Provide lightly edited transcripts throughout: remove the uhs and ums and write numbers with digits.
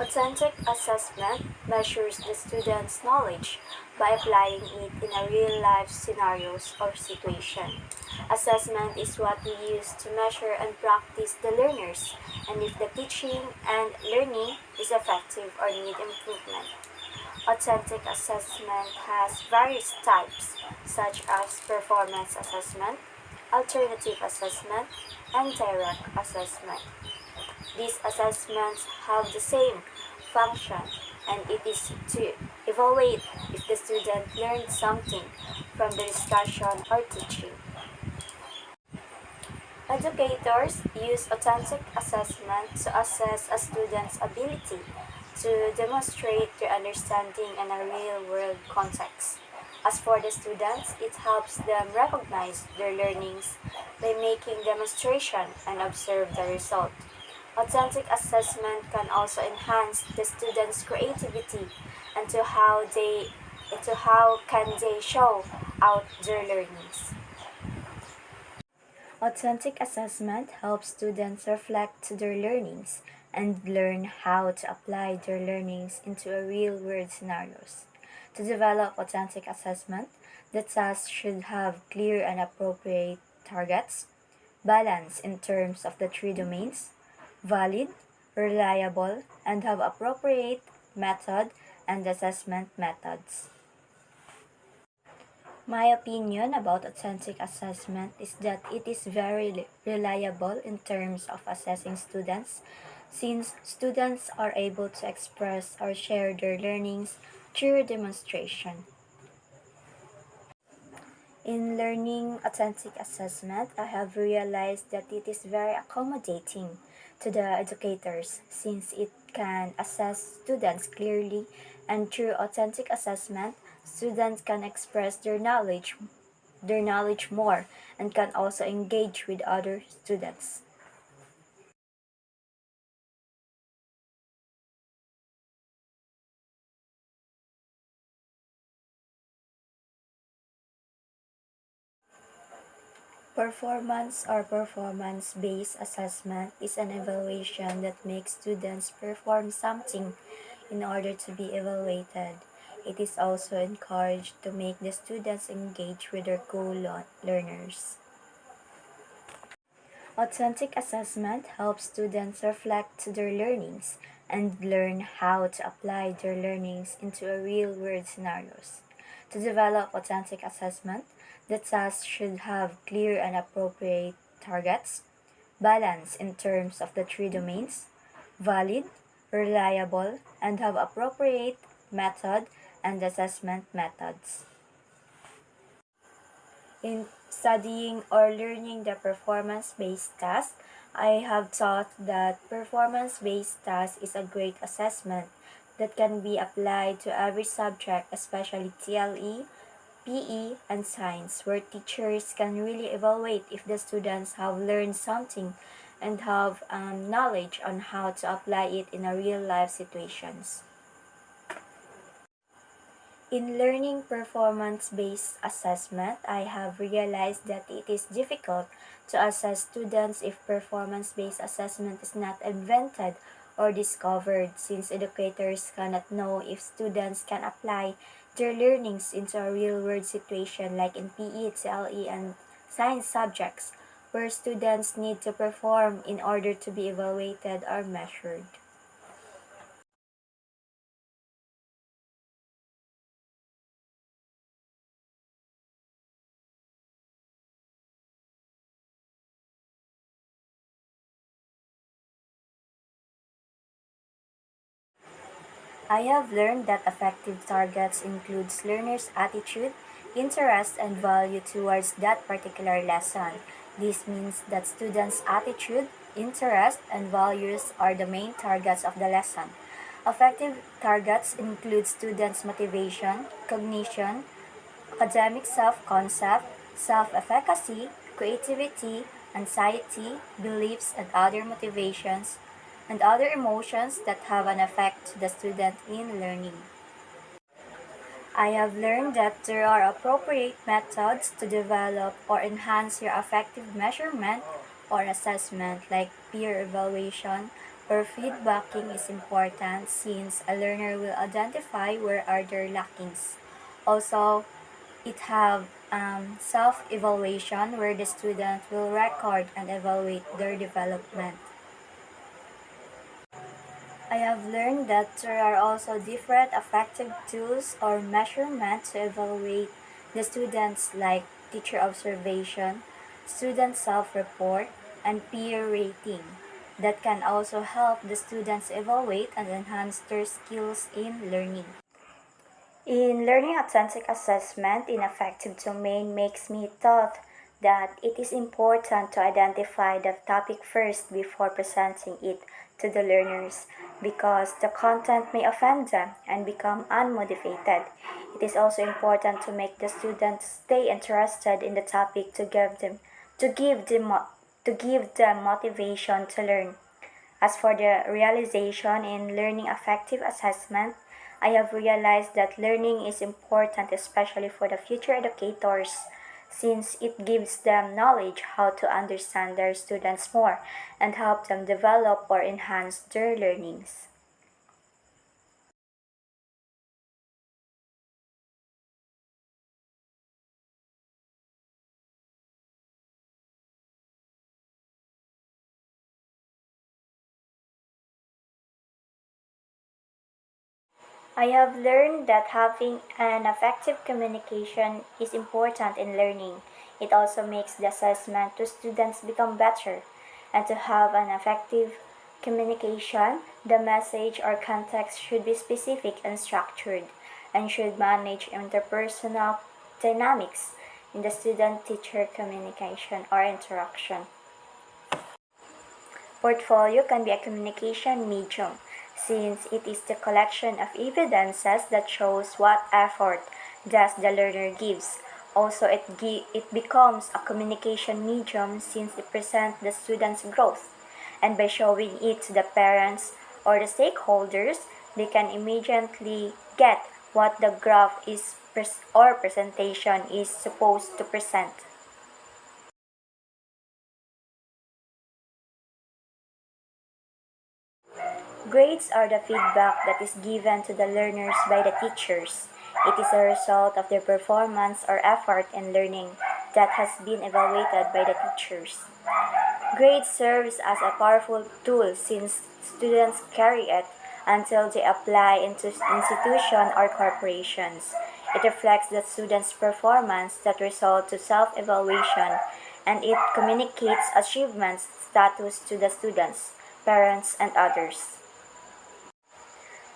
Authentic assessment measures the student's knowledge by applying it in a real-life scenarios or situation. Assessment is what we use to measure and practice the learners and if the teaching and learning is effective or need improvement. Authentic assessment has various types such as performance assessment, alternative assessment, and direct assessment. These assessments have the same function and it is to evaluate if the student learned something from the discussion or teaching. Educators use authentic assessment to assess a student's ability to demonstrate their understanding in a real-world context. As for the students, it helps them recognize their learnings by making demonstration and observe the result. Authentic assessment can also enhance the students' creativity into how can they show out their learnings. Authentic assessment helps students reflect their learnings and learn how to apply their learnings into a real-world scenarios. To develop authentic assessment, the task should have clear and appropriate targets, balance in terms of the three domains, valid, reliable, and have appropriate method and assessment methods. My opinion about authentic assessment is that it is very reliable in terms of assessing students, since students are able to express or share their learnings through demonstration. In learning authentic assessment, I have realized that it is very accommodating to the educators since it can assess students clearly, and through authentic assessment, students can express their knowledge more and can also engage with other students. Performance or performance-based assessment is an evaluation that makes students perform something in order to be evaluated. It is also encouraged to make the students engage with their co-learners. Authentic assessment helps students reflect their learnings and learn how to apply their learnings into a real-world scenarios. To develop authentic assessment, the task should have clear and appropriate targets, balance in terms of the three domains, valid, reliable, and have appropriate method and assessment methods. In studying or learning the performance-based task, I have thought that performance-based task is a great assessment that can be applied to every subject, especially TLE, PE, and science, where teachers can really evaluate if the students have learned something and have knowledge on how to apply it in a real-life situations. In learning performance-based assessment, I have realized that it is difficult to assess students if performance-based assessment is not invented or discovered, since educators cannot know if students can apply their learnings into a real-world situation like in PE, TLE, and science subjects, where students need to perform in order to be evaluated or measured. I have learned that effective targets includes learners' attitude, interest, and value towards that particular lesson. This means that students' attitude, interest, and values are the main targets of the lesson. Effective targets include students' motivation, cognition, academic self-concept, self-efficacy, creativity, anxiety, beliefs, and other motivations, and other emotions that have an effect to the student in learning. I have learned that there are appropriate methods to develop or enhance your effective measurement or assessment like peer evaluation, or feedbacking is important since a learner will identify where are their lackings. Also, it have self-evaluation where the student will record and evaluate their development. I have learned that there are also different effective tools or measurements to evaluate the students like teacher observation, student self-report, and peer rating that can also help the students evaluate and enhance their skills in learning. In learning authentic assessment in affective domain makes me thought that it is important to identify the topic first before presenting it to the learners because the content may offend them and become unmotivated. It is also important to make the students stay interested in the topic to give them to give them motivation to learn. As for the realization in learning affective assessment, I have realized that learning is important especially for the future educators since it gives them knowledge how to understand their students more and help them develop or enhance their learnings. I have learned that having an effective communication is important in learning. It also makes the assessment to students become better. And to have an effective communication, the message or context should be specific and structured and should manage interpersonal dynamics in the student teacher communication or interaction. Portfolio can be a communication medium since it is the collection of evidences that shows what effort does the learner gives. Also, it becomes a communication medium since it presents the student's growth. And by showing it to the parents or the stakeholders, they can immediately get what the graph is or presentation is supposed to present. Grades are the feedback that is given to the learners by the teachers. It is a result of their performance or effort in learning that has been evaluated by the teachers. Grade serves as a powerful tool since students carry it until they apply into institutions or corporations. It reflects the students' performance that result to self-evaluation and it communicates achievements status to the students, parents, and others.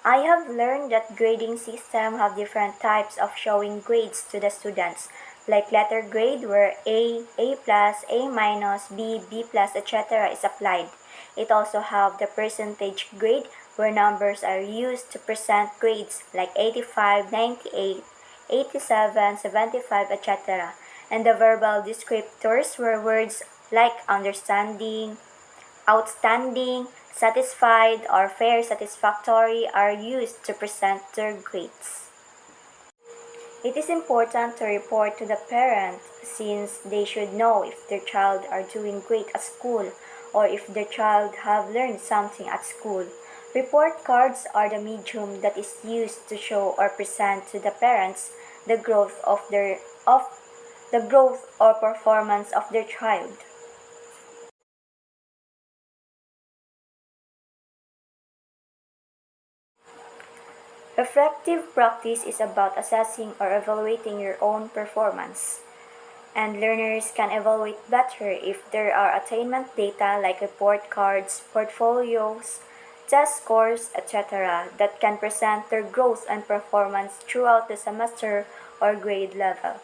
I have learned that grading systems have different types of showing grades to the students, like letter grade where A plus, A minus, B plus, etc. is applied. It also have the percentage grade where numbers are used to present grades like 85, 98, 87, 75, etc. And the verbal descriptors where words like understanding, outstanding, satisfied, or fair satisfactory are used to present their grades. It is important to report to the parent since they should know if their child are doing great at school or if their child have learned something at school. Report cards are the medium that is used to show or present to the parents the growth of the growth or performance of their child. Reflective practice is about assessing or evaluating your own performance. And learners can evaluate better if there are attainment data like report cards, portfolios, test scores, etc. that can present their growth and performance throughout the semester or grade level.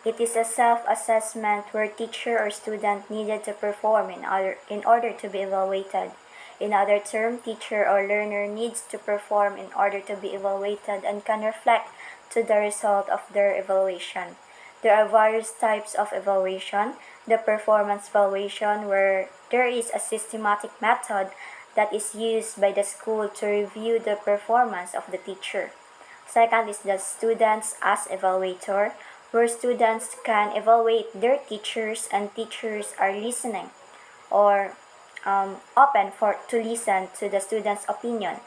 It is a self-assessment where teacher or student needed to perform in order to be evaluated. In other terms, teacher or learner needs to perform in order to be evaluated and can reflect to the result of their evaluation. There are various types of evaluation. The performance evaluation where there is a systematic method that is used by the school to review the performance of the teacher. Second is the students as evaluator, where students can evaluate their teachers and teachers are listening or open to listen to the student's opinion.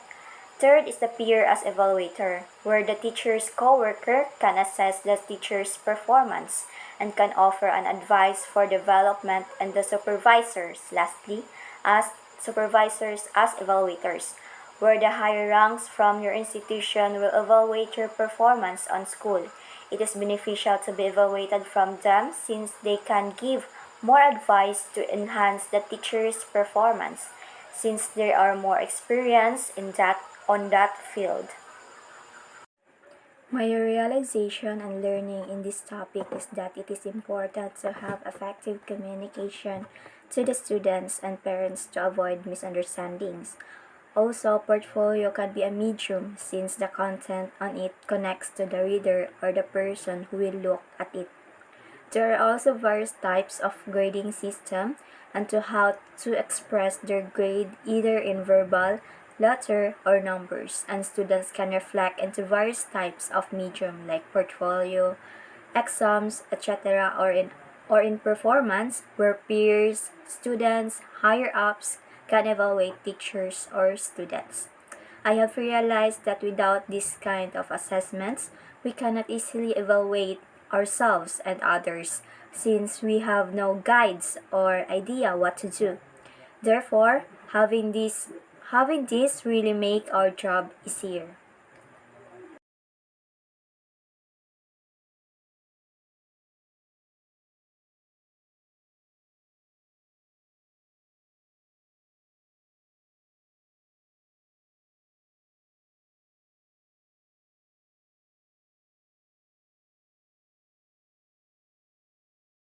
Third is the peer as evaluator, where the teacher's coworker can assess the teacher's performance and can offer an advice for development, and the supervisors, lastly, as supervisors as evaluators, where the higher ranks from your institution will evaluate your performance on school. It is beneficial to be evaluated from them since they can give more advice to enhance the teacher's performance since they are more experienced on that field. My realization and learning in this topic is that it is important to have effective communication to the students and parents to avoid misunderstandings. Also, portfolio can be a medium since the content on it connects to the reader or the person who will look at it. There are also various types of grading system and to how to express their grade either in verbal, letter, or numbers, and students can reflect into various types of medium like portfolio, exams, etc. or in performance where peers, students, higher ups can evaluate teachers or students. I have realized that without this kind of assessments, we cannot easily evaluate ourselves and others since we have no guides or idea what to do. Therefore, having this really make our job easier.